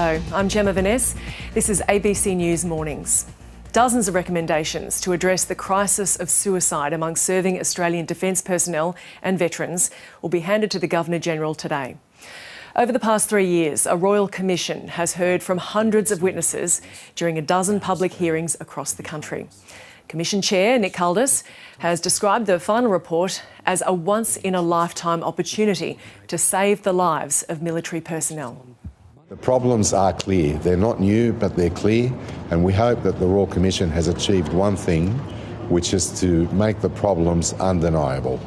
Hello, I'm Gemma Vaness. This is ABC News Mornings. Dozens of recommendations to address the crisis of suicide among serving Australian Defence personnel and veterans will be handed to the Governor-General today. Over the past 3 years, a Royal Commission has heard from hundreds of witnesses during a dozen public hearings across the country. Commission Chair Nick Kaldas has described the final report as a once-in-a-lifetime opportunity to save the lives of military personnel. The problems are clear. They're not new, but they're clear, and we hope that the Royal Commission has achieved one thing, which is to make the problems undeniable.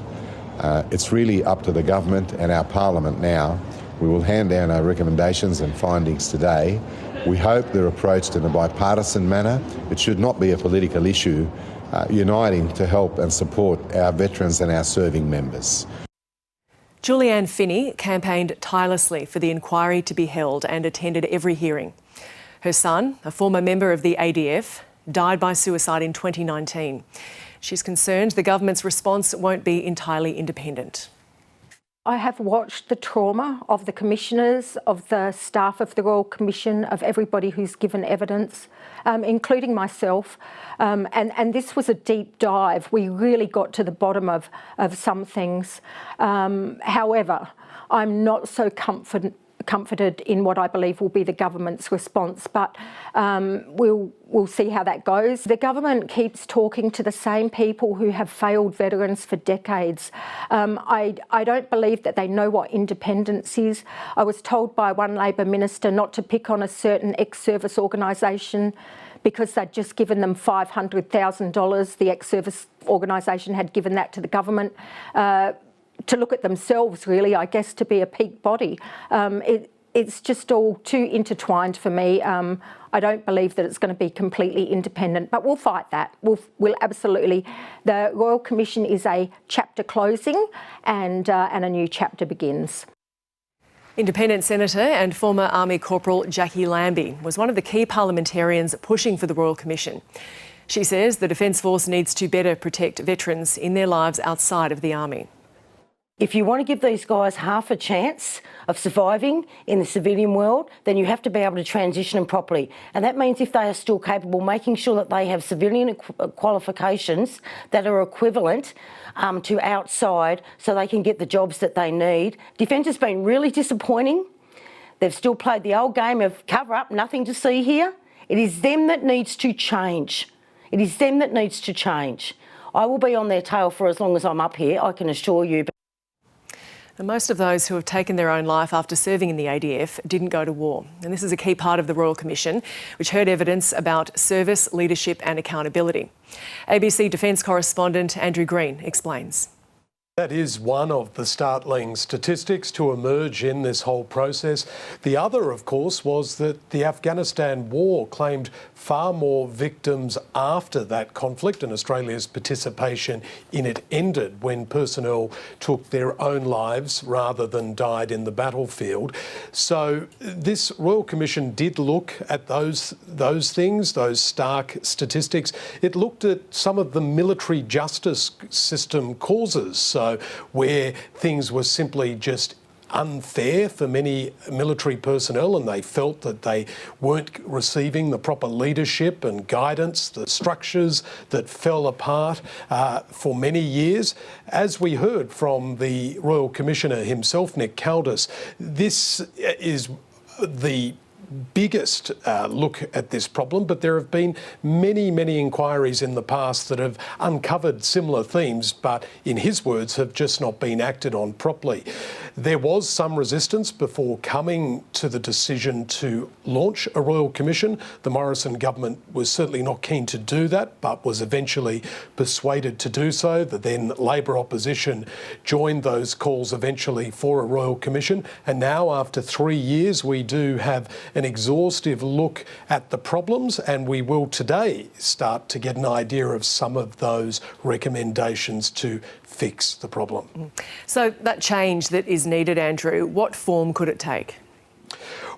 It's really up to the government and our parliament now. We will hand down our recommendations and findings today. We hope they're approached in a bipartisan manner. It should not be a political issue, uniting to help and support our veterans and our serving members. Julianne Finney campaigned tirelessly for the inquiry to be held and attended every hearing. Her son, a former member of the ADF, died by suicide in 2019. She's concerned the government's response won't be entirely independent. I have watched the trauma of the commissioners, of the staff of the Royal Commission, of everybody who's given evidence, including myself. And this was a deep dive. We really got to the bottom of some things. However, I'm not so comforted in what I believe will be the government's response, but we'll see how that goes. The government keeps talking to the same people who have failed veterans for decades. I don't believe that they know what independence is. I was told by one Labor minister not to pick on a certain ex-service organisation because they'd just given them $500,000. The ex-service organisation had given that to the government. To look at themselves, really, I guess, to be a peak body. It's just all too intertwined for me. I don't believe that it's going to be completely independent, but we'll fight that. We'll absolutely. The Royal Commission is a chapter closing and a new chapter begins. Independent Senator and former Army Corporal Jackie Lambie was one of the key parliamentarians pushing for the Royal Commission. She says the Defence Force needs to better protect veterans in their lives outside of the Army. If you want to give these guys half a chance of surviving in the civilian world, then you have to be able to transition them properly. And that means if they are still capable, making sure that they have civilian qualifications that are equivalent to outside so they can get the jobs that they need. Defence has been really disappointing. They've still played the old game of cover up, nothing to see here. It is them that needs to change. It is them that needs to change. I will be on their tail for as long as I'm up here, I can assure you. And most of those who have taken their own life after serving in the ADF didn't go to war. And this is a key part of the Royal Commission, which heard evidence about service, leadership and accountability. ABC Defence correspondent Andrew Green explains. That is one of the startling statistics to emerge in this whole process. The other, of course, was that the Afghanistan war claimed far more victims after that conflict, and Australia's participation in it ended when personnel took their own lives rather than died in the battlefield. So this Royal Commission did look at those things, those stark statistics. It looked at some of the military justice system causes. So where things were simply just unfair for many military personnel and they felt that they weren't receiving the proper leadership and guidance, the structures that fell apart for many years. As we heard from the Royal Commissioner himself, Nick Kaldas, this is the biggest look at this problem, but there have been many inquiries in the past that have uncovered similar themes, but in his words have just not been acted on properly. There was some resistance before coming to the decision to launch a Royal Commission. The Morrison government was certainly not keen to do that, but was eventually persuaded to do so. The then Labor opposition joined those calls eventually for a Royal Commission. And now, after 3 years, we do have an exhaustive look at the problems, and we will today start to get an idea of some of those recommendations to fix the problem. So that change that is needed, Andrew, what form could it take?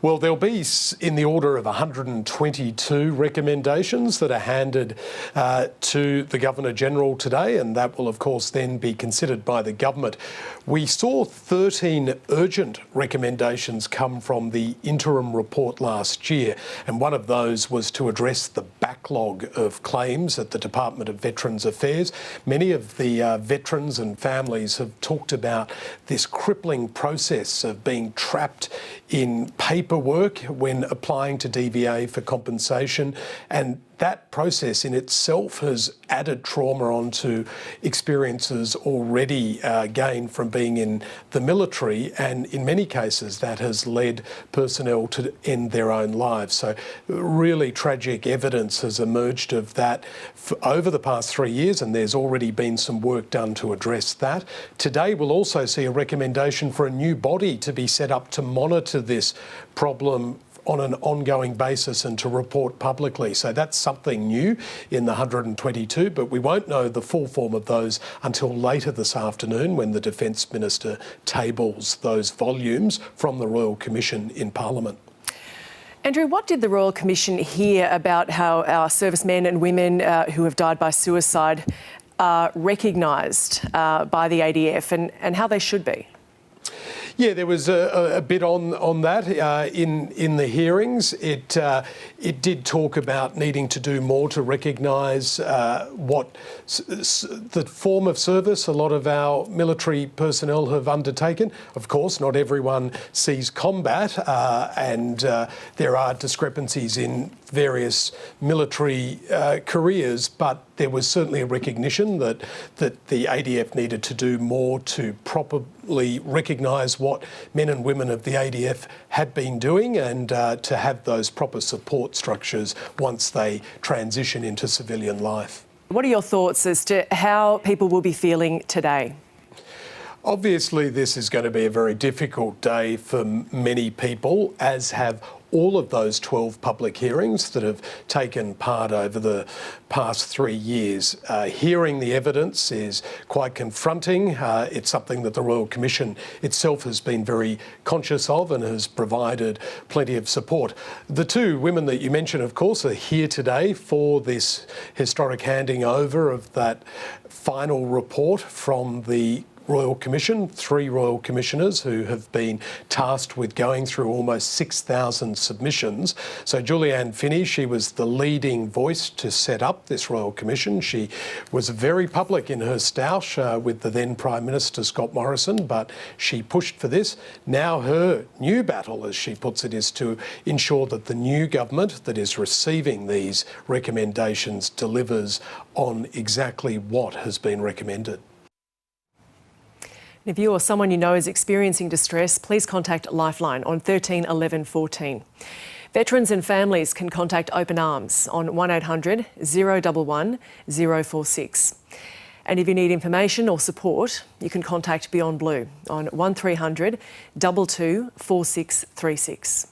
Well, there'll be in the order of 122 recommendations that are handed to the Governor-General today, and that will, of course, then be considered by the government. We saw 13 urgent recommendations come from the interim report last year, and one of those was to address the backlog of claims at the Department of Veterans Affairs. Many of the veterans and families have talked about this crippling process of being trapped in paperwork when applying to DVA for compensation, and that process in itself has added trauma onto experiences already gained from being in the military, and in many cases that has led personnel to end their own lives. So really tragic evidence has emerged of that over the past 3 years, and there's already been some work done to address that. Today we'll also see a recommendation for a new body to be set up to monitor this problem on an ongoing basis and to report publicly. So that's something new in the 122, but we won't know the full form of those until later this afternoon when the Defence Minister tables those volumes from the Royal Commission in Parliament. Andrew, what did the Royal Commission hear about how our servicemen and women who have died by suicide are recognised by the ADF and how they should be? Yeah, there was a bit on that in the hearings. It did talk about needing to do more to recognise what the form of service a lot of our military personnel have undertaken. Of course, not everyone sees combat, and there are discrepancies in various military careers, but there was certainly a recognition that the ADF needed to do more to properly recognise what men and women of the ADF had been doing, and to have those proper support structures once they transition into civilian life. What are your thoughts as to how people will be feeling today? Obviously, this is going to be a very difficult day for many people, as have all of those 12 public hearings that have taken part over the past 3 years. Hearing the evidence is quite confronting. It's something that the Royal Commission itself has been very conscious of and has provided plenty of support. The two women that you mentioned, of course, are here today for this historic handing over of that final report from the Royal Commission, 3 Royal Commissioners who have been tasked with going through almost 6,000 submissions. So Julianne Finney, she was the leading voice to set up this Royal Commission. She was very public in her stoush with the then Prime Minister Scott Morrison, but she pushed for this. Now her new battle, as she puts it, is to ensure that the new government that is receiving these recommendations delivers on exactly what has been recommended. If you or someone you know is experiencing distress, please contact Lifeline on 13 11 14. Veterans and families can contact Open Arms on 1800 011 046. And if you need information or support, you can contact Beyond Blue on 1300 22 4636.